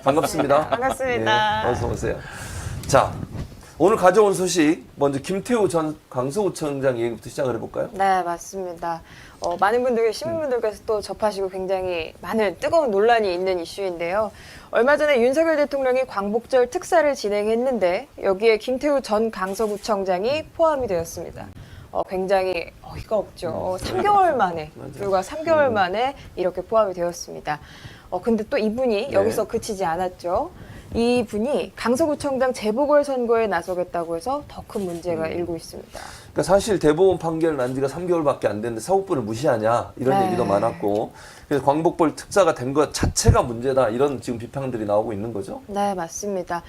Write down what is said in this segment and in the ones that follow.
반갑습니다. 반갑습니다. 네, 어서 오세요. 자, 오늘 가져온 소식 먼저 김태우 전 강서구청장 얘기부터 시작을 해볼까요? 네, 맞습니다. 많은 분들, 시민분들께서 또 접하시고 굉장히 많은 뜨거운 논란이 있는 이슈인데요. 얼마 전에 윤석열 대통령이 광복절 특사를 진행했는데 여기에 김태우 전 강서구청장이 포함이 되었습니다. 굉장히 어이가 없죠. 3개월 만에, 불과 3개월 만에 이렇게 포함이 되었습니다. 근데 또 이분이 여기서 그치지 않았죠. 이분이 강서구청장 재보궐선거에 나서겠다고 해서 더 큰 문제가 일고 있습니다. 그러니까 사실 대법원 판결 난 지가 3개월밖에 안 됐는데 사법부를 무시하냐 이런 얘기도 많았고 그래서 광복절 특사가 된 것 자체가 문제다 이런 지금 비판들이 나오고 있는 거죠. 네, 맞습니다.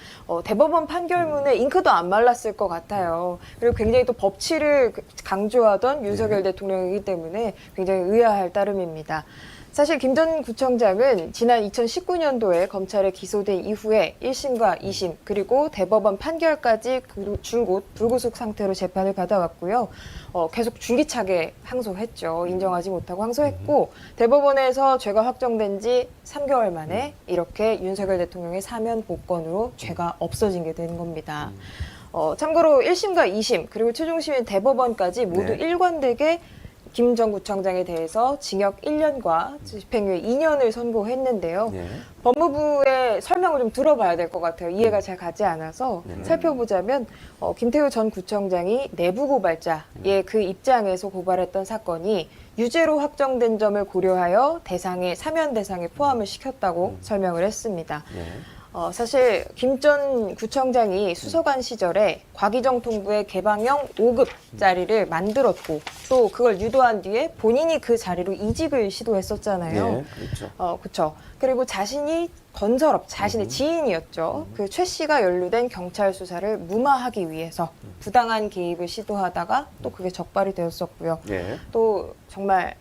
대법원 판결문에 잉크도 안 말랐을 것 같아요. 그리고 굉장히 또 법치를 강조하던 윤석열 대통령이기 때문에 굉장히 의아할 따름입니다. 사실 김 전 구청장은 지난 2019년도에 검찰에 기소된 이후에 1심과 2심 그리고 대법원 판결까지 줄곧 불구속 상태로 재판을 받아왔고요. 계속 줄기차게 항소했죠. 인정하지 못하고 항소했고 대법원에서 죄가 확정된 지 3개월 만에 이렇게 윤석열 대통령의 사면 복권으로 죄가 없어진 게 된 겁니다. 참고로 1심과 2심 그리고 최종심인 대법원까지 모두 일관되게 김 전 구청장에 대해서 징역 1년과 집행유예 2년을 선고했는데요. 법무부의 설명을 좀 들어봐야 될 것 같아요. 이해가 잘 가지 않아서 살펴보자면 김태우 전 구청장이 내부 고발자의 그 입장에서 고발했던 사건이 유죄로 확정된 점을 고려하여 사면 대상에 포함을 시켰다고 설명을 했습니다. 사실 김 전 구청장이 수서관 시절에 과기정 통부의 개방형 5급 자리를 만들었고 또 그걸 유도한 뒤에 본인이 그 자리로 이직을 시도했었잖아요. 네, 그렇죠. 그렇죠. 그리고 자신이 건설업, 자신의 지인이었죠. 그 최 씨가 연루된 경찰 수사를 무마하기 위해서 부당한 개입을 시도하다가 또 그게 적발이 되었었고요. 또 정말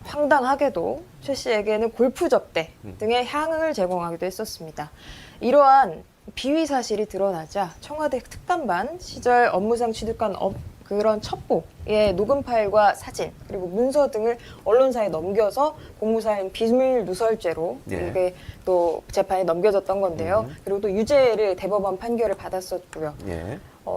황당하게도 최 씨에게는 골프 접대 등의 향응을 제공하기도 했었습니다. 이러한 비위 사실이 드러나자 청와대 특감반 시절 업무상 취득한 그런 첩보의 녹음 파일과 사진 그리고 문서 등을 언론사에 넘겨서 공무사행 비밀 누설죄로 이게 또 재판에 넘겨졌던 건데요. 그리고 또 유죄를 대법원 판결을 받았었고요.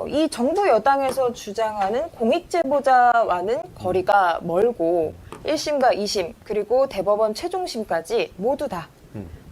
이 정부 여당에서 주장하는 공익제보자와는 거리가 멀고 1심과 2심 그리고 대법원 최종심까지 모두 다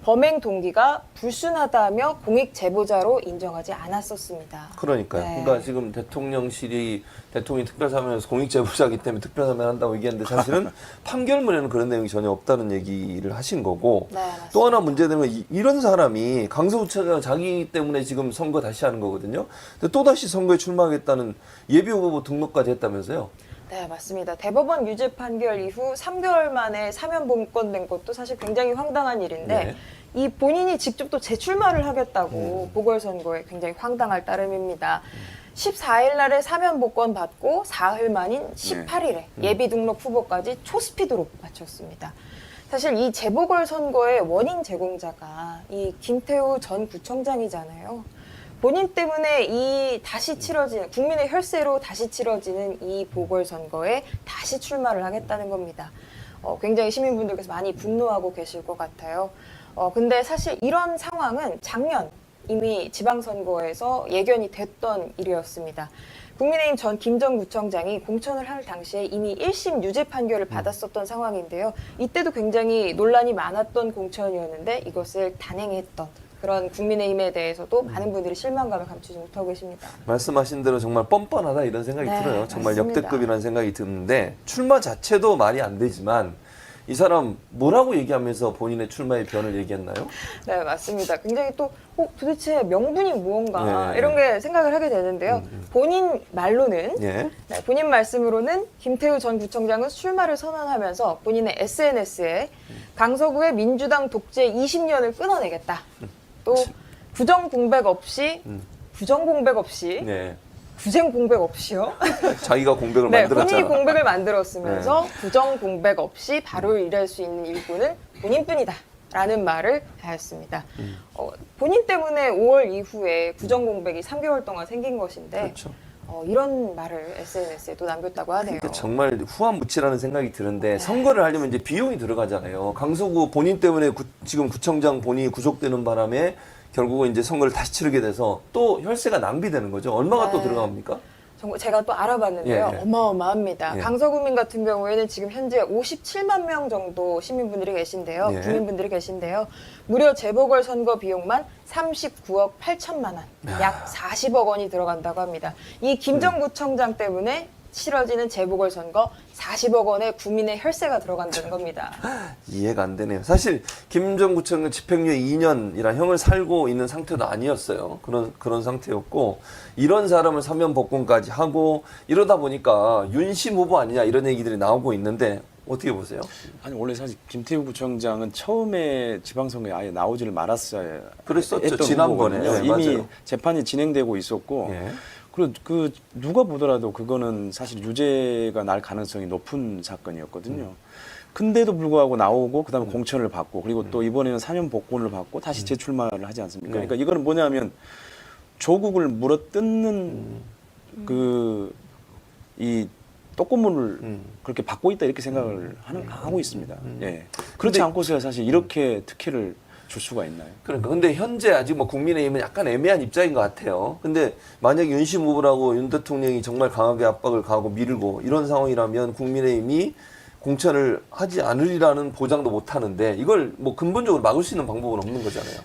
범행 동기가 불순하다며 공익 제보자로 인정하지 않았었습니다. 그러니까요. 그러니까 지금 대통령실이 대통령이 특별사면에서 공익 제보자이기 때문에 특별사면한다고 얘기했는데 사실은 판결문에는 그런 내용이 전혀 없다는 얘기를 하신 거고 또 하나 문제되는 건 이런 사람이 강서구청장 자기 때문에 지금 선거 다시 하는 거거든요. 근데 또 다시 선거에 출마하겠다는 예비후보 등록까지 했다면서요? 네, 맞습니다. 대법원 유죄 판결 이후 3개월 만에 사면 복권된 것도 사실 굉장히 황당한 일인데 이 본인이 직접 또 재출마를 하겠다고 보궐선거에 굉장히 황당할 따름입니다. 14일 날에 사면 복권 받고 사흘 만인 18일에 예비 등록 후보까지 초스피드로 마쳤습니다. 사실 이 재보궐선거의 원인 제공자가 이 김태우 전 구청장이잖아요. 본인 때문에 이 다시 치러지는 국민의 혈세로 다시 치러지는 이 보궐선거에 다시 출마를 하겠다는 겁니다. 굉장히 시민분들께서 많이 분노하고 계실 것 같아요. 근데 사실 이런 상황은 작년 이미 지방선거에서 예견이 됐던 일이었습니다. 국민의힘 전 김 전 구청장이 공천을 할 당시에 이미 1심 유죄 판결을 받았었던 상황인데요. 이때도 굉장히 논란이 많았던 공천이었는데 이것을 단행했던 그런 국민의힘에 대해서도 많은 분들이 실망감을 감추지 못하고 계십니다. 말씀하신 대로 정말 뻔뻔하다 이런 생각이 들어요. 정말 맞습니다. 역대급이라는 생각이 드는데 출마 자체도 말이 안 되지만 이 사람 뭐라고 얘기하면서 본인의 출마의 변을 얘기했나요? 네, 맞습니다. 굉장히 또 도대체 명분이 무언가 이런 게 생각을 하게 되는데요. 본인 말로는 본인 말씀으로는 김태우 전 구청장은 출마를 선언하면서 본인의 SNS에 강서구의 민주당 독재 20년을 끊어내겠다. 또 부정 공백 없이 부정 공백 없이요. 자기가 공백을 만들었잖아. 본인이 공백을 만들었으면서 부정 공백 없이 바로 일할 수 있는 일꾼은 본인뿐이다. 라는 말을 하였습니다. 본인 때문에 5월 이후에 부정 공백이 3개월 동안 생긴 것인데 이런 말을 SNS에 또 남겼다고 하네요. 그러니까 정말 후한무치라는 생각이 드는데 선거를 하려면 이제 비용이 들어가잖아요. 강서구 본인 때문에 지금 구청장 본인이 구속되는 바람에 결국은 이제 선거를 다시 치르게 돼서 또 혈세가 낭비되는 거죠. 얼마가 또 들어갑니까? 정말 제가 또 알아봤는데요. 예. 어마어마합니다. 예. 강서구민 같은 경우에는 지금 현재 57만 명 정도 시민분들이 계신데요. 예. 구민분들이 계신데요. 무려 재보궐선거 비용만 39억 8천만 원, 약 40억 원이 들어간다고 합니다. 이 김정구청장 때문에 치러지는 재보궐선거 40억 원의 국민의 혈세가 들어간다는 겁니다. 이해가 안 되네요. 사실 김정구청은 집행유예 2년이라 형을 살고 있는 상태도 아니었어요. 그런 상태였고 이런 사람을 사면 복권까지 하고 이러다 보니까 윤심 후보 아니냐 이런 얘기들이 나오고 있는데 어떻게 보세요? 아니 원래 사실 김태우 구청장은 처음에 지방선거에 아예 나오지를 말았어야 그랬었죠. 했던 지난번에. 후보거든요. 네, 이미 맞아요. 재판이 진행되고 있었고 예. 그리고 그 누가 보더라도 그거는 사실 유죄가 날 가능성이 높은 사건이었거든요. 근데도 불구하고 나오고 그다음에 공천을 받고 그리고 또 이번에는 사면 복권을 받고 다시 재출마를 하지 않습니까? 네. 그러니까 이거는 뭐냐면 조국을 물어뜯는 그 이 떡고물을 그렇게 받고 있다 이렇게 생각을 하고 있습니다. 예. 그렇지 근데- 않고서야 사실 이렇게 특혜를 줄 수가 있나요? 그러니까 근데 현재 아직 뭐 국민의힘은 약간 애매한 입장인 것 같아요. 근데 만약 윤심 후보라고 윤 대통령이 정말 강하게 압박을 가하고 밀고 이런 상황이라면 국민의힘이 공천을 하지 않으리라는 보장도 못 하는데 이걸 뭐 근본적으로 막을 수 있는 방법은 없는 거잖아요.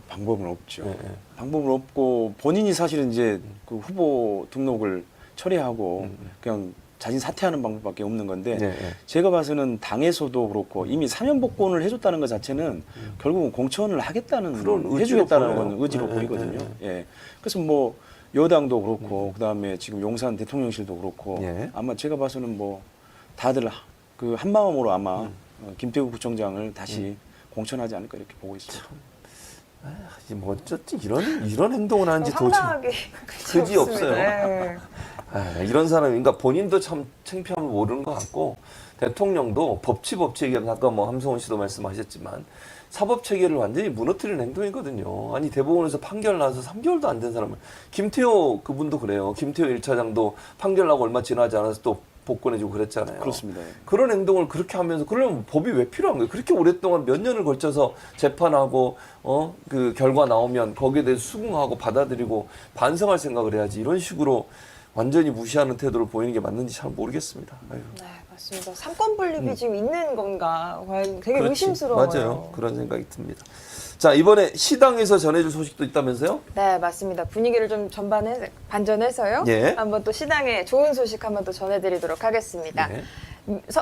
방법은 없죠. 예. 방법은 없고 본인이 사실은 이제 그 후보 등록을 처리하고 그냥 자진 사퇴하는 방법밖에 없는 건데 예, 예. 제가 봐서는 당에서도 그렇고 이미 사면 복권을 해줬다는 것 자체는 결국은 공천을 하겠다는 그런 의지로 해주겠다는 보여요. 건 의지로 예, 보이거든요. 예, 예. 그래서 뭐 여당도 그렇고 그다음에 지금 용산 대통령실도 그렇고 예. 아마 제가 봐서는 뭐 다들 그 한 마음으로 아마 김태우 구청장을 다시 공천하지 않을까 이렇게 보고 있습니다. 뭐 어쨌든 이런 행동을 하는지 도저히 상당하게 그지 없어요. 네. 이런 사람이 그러니까 본인도 참 창피함을 모르는 것 같고 대통령도 법치 얘기하면 아까 뭐 함성원 씨도 말씀하셨지만 사법 체계를 완전히 무너뜨리는 행동이거든요. 아니 대법원에서 판결 나서 3개월도 안 된 사람을 김태호 그분도 그래요. 김태호 1차장도 판결 나고 얼마 지나지 않아서 또 복권해주고 그랬잖아요. 그렇습니다. 그런 행동을 그렇게 하면서 그러면 법이 왜 필요한 거예요? 그렇게 오랫동안 몇 년을 걸쳐서 재판하고 그 결과 나오면 거기에 대해서 수긍하고 받아들이고 반성할 생각을 해야지 이런 식으로 완전히 무시하는 태도를 보이는 게 맞는지 잘 모르겠습니다. 아유. 네, 맞습니다. 삼권 분립이 지금 있는 건가? 과연 되게 그렇지. 의심스러워요. 맞아요. 그런 생각이 듭니다. 자, 이번에 시당에서 전해줄 소식도 있다면서요? 네, 맞습니다. 분위기를 좀 반전해서요. 예. 한번 또 시당에 좋은 소식 한번 또 전해드리도록 하겠습니다. 예.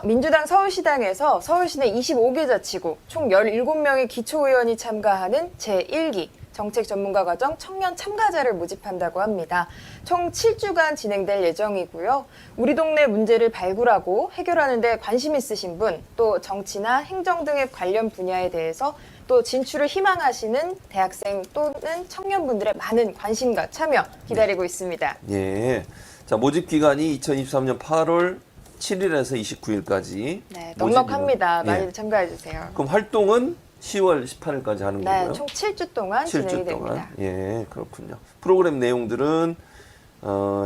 민주당 서울시당에서 서울시내 25개 자치구 총 17명의 기초의원이 참가하는 제1기 정책 전문가 과정 청년 참가자를 모집한다고 합니다. 총 7주간 진행될 예정이고요. 우리 동네 문제를 발굴하고 해결하는 데 관심 있으신 분, 또 정치나 행정 등의 관련 분야에 대해서 또 진출을 희망하시는 대학생 또는 청년분들의 많은 관심과 참여 기다리고 있습니다. 예. 자, 모집 기간이 2023년 8월 7일에서 29일까지. 네, 넉넉합니다. 예. 많이 참가해 주세요. 그럼 활동은 10월 18일까지 하는 네, 거고요. 총 7주 동안 7주 진행이 동안. 됩니다. 예, 그렇군요. 프로그램 내용들은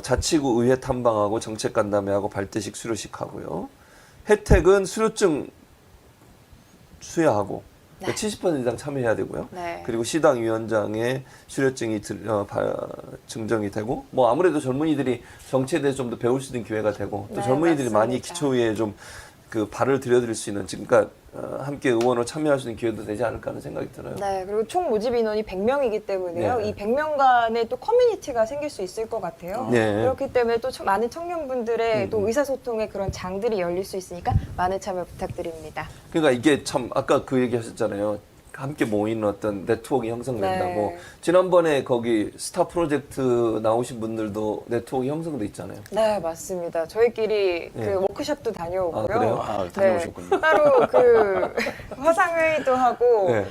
자치구 의회 탐방하고 정책 간담회하고 발대식 수료식 하고요. 혜택은 수료증 수여하고 네. 70% 이상 참여해야 되고요. 네. 그리고 시당 위원장의 수료증이 증정이 되고 뭐 아무래도 젊은이들이 정치에 대해서 좀 더 배울 수 있는 기회가 되고 또 네, 젊은이들이 많이 맞습니다. 기초의회에 좀 그 발을 들여드릴 수 있는 그러니까 함께 의원으로 참여할 수 있는 기회도 되지 않을까 하는 생각이 들어요. 네, 그리고 총 모집 인원이 100명이기 때문에요. 네. 이 100명 간에 또 커뮤니티가 생길 수 있을 것 같아요. 네. 그렇기 때문에 또 많은 청년분들의 또 의사소통의 그런 장들이 열릴 수 있으니까 많은 참여 부탁드립니다. 그러니까 이게 참 아까 그 얘기 하셨잖아요. 함께 모이는 어떤 네트워크 형성된다고. 네. 지난번에 거기 스타 프로젝트 나오신 분들도 네트워크 형성돼 있잖아요. 네, 맞습니다. 저희끼리 네. 그 워크숍도 다녀오고요. 아, 그래요? 아, 다녀오셨군요. 따로 그 화상회의도 하고 네.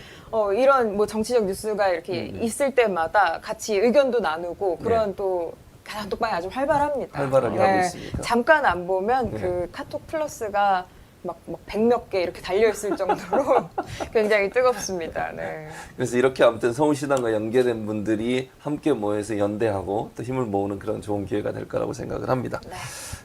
이런 뭐 정치적 뉴스가 이렇게 있을 때마다 같이 의견도 나누고 그런 또 단톡방이 아주 활발합니다. 활발하게 하고 있으니까. 잠깐 안 보면 네. 그 카톡 플러스가 막 100몇 개 이렇게 달려있을 정도로 굉장히 뜨겁습니다. 네. 그래서 이렇게 아무튼 서울시당과 연계된 분들이 함께 모여서 연대하고 또 힘을 모으는 그런 좋은 기회가 될 거라고 생각을 합니다. 네.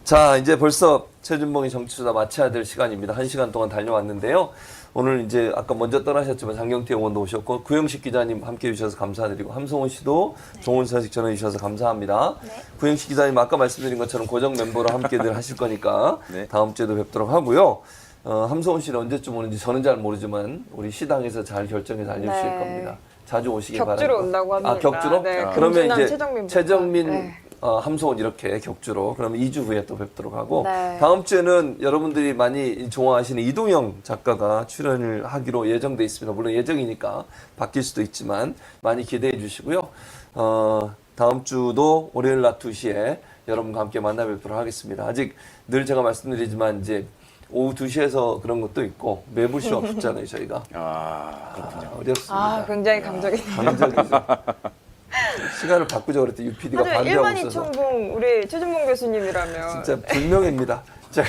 자, 이제 벌써 최준봉의 정치수다 마쳐야 될 시간입니다. 1시간 동안 달려왔는데요. 오늘 이제 아까 먼저 떠나셨지만 장경태 의원도 오셨고 구영식 기자님 함께 해주셔서 감사드리고 함성훈 씨도 좋은 소식 전해주셔서 감사합니다. 네. 구영식 기자님 아까 말씀드린 것처럼 고정 멤버로 함께들 하실 거니까 네. 다음 주에도 뵙도록 하고요. 함성훈 씨는 언제쯤 오는지 저는 잘 모르지만 우리 시당에서 잘 결정해서 알려주실 네. 겁니다. 자주 오시길 바랍니다. 격주로 온다고 합니다. 아, 격주로? 네, 그러면 김준환, 이제 최정민 최정민, 함성훈 이렇게 격주로 그러면 2주 후에 또 뵙도록 하고 네. 다음 주에는 여러분들이 많이 좋아하시는 이동영 작가가 출연을 하기로 예정돼 있습니다. 물론 예정이니까 바뀔 수도 있지만 많이 기대해 주시고요. 다음 주도 월요일 낮 2시에 여러분과 함께 만나 뵙도록 하겠습니다. 아직 늘 제가 말씀드리지만 이제 오후 2시에서 그런 것도 있고 매부쇼 없었잖아요, 저희가. 그렇군요. 어렵습니다. 굉장히 감정이네요. 감정이죠. 시간을 바꾸자 그랬더니 UPD가 하지만 반대하고 1만 있어서 2천 봉 우리 최준봉 교수님이라면 진짜 불명입니다. 제가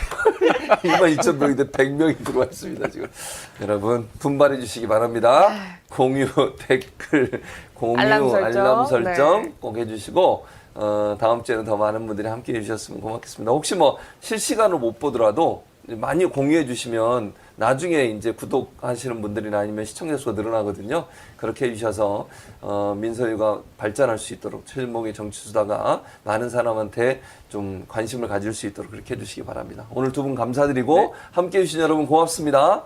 2만 2천 명인데 100명이 들어와 있습니다, 지금. 여러분, 분발해 주시기 바랍니다. 공유, 댓글, 공유, 알람 알람 설정. 설정 네. 꼭 해주시고, 다음 주에는 더 많은 분들이 함께 해주셨으면 고맙겠습니다. 혹시 뭐 실시간으로 못 보더라도 많이 공유해 주시면 나중에 이제 구독하시는 분들이나 아니면 시청자 수가 늘어나거든요. 그렇게 해주셔서 민서유가 발전할 수 있도록 최준봉의 정치수다가 많은 사람한테 좀 관심을 가질 수 있도록 그렇게 해주시기 바랍니다. 오늘 두 분 감사드리고 함께 해주신 여러분 고맙습니다.